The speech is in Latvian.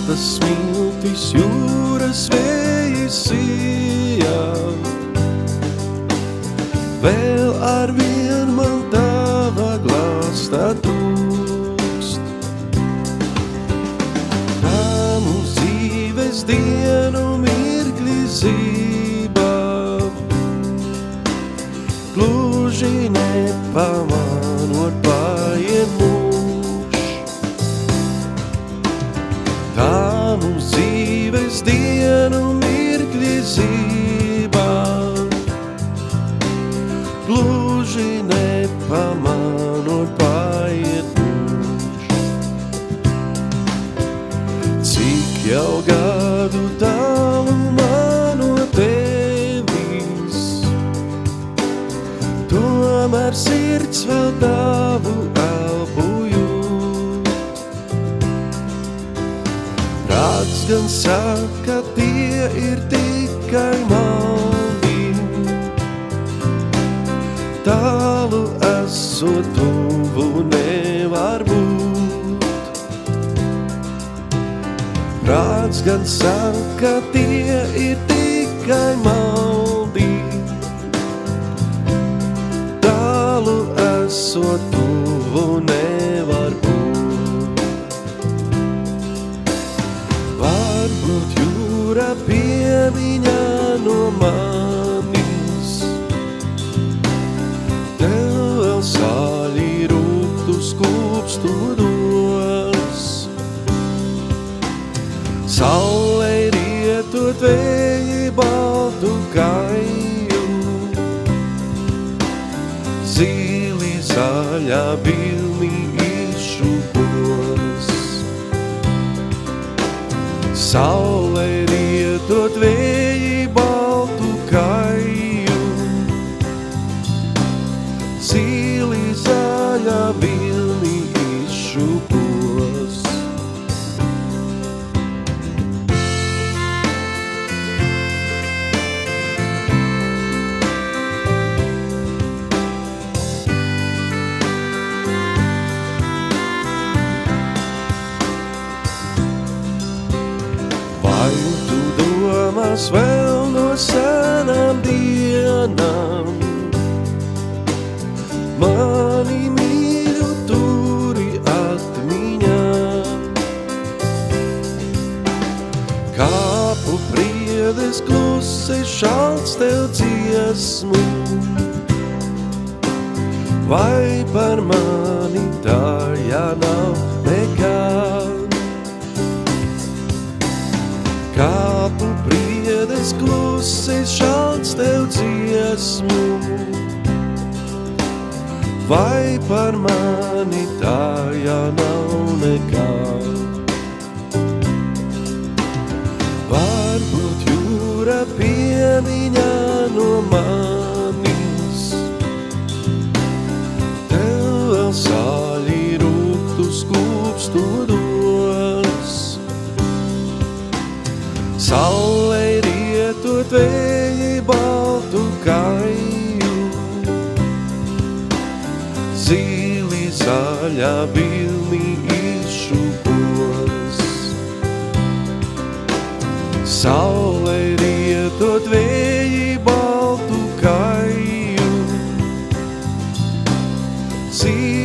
Zelta smiltis jūras vēji sijā. Vēl arvien man tava glāsta trūkst. Tā mums dzīves dienu mirkli zībā, gluži nepamanot paiet mūžs. Tā mums dzīves dienu mirkli zībā, gluži nepamanot paiet mūžs. Cik jau gadu tālumā no tevis, tomēr sirds vēl tavu elpu jūt. Prāts gan saka, tie ir tikai maldi, tālu esot tuvu nevar būt. Prāts gan saka, tie ir tikai maldi, tālu esot tuvu nevar būt. Varbūt jūra piemiņā no manis, tev vēl sāļi rūktu skūpstu dos. Saulei rietot vēji baltu kaju, zili zaļā vilni izšūpos. Saulei rietot vēji baltu kaju, zili zaļā vilni izšūpos. Vai tu domās vēl no senām dienām, mani mīļu turi atmiņā? Kāpu priedes klusi šalts tev dziesmu, vai par mani tā jānav nekā? Kāpu priedes klusi šalts tev dziesmu, vai par mani tā jānav nekā? Varbūt jūra piemiņā no manis, tev vēl sāļi rūktu skūpstu dos. Saulei rietot vēji baltu kaju, zili zaļā vilni izšūpos. Saulei rietot vēji baltu kaju, zili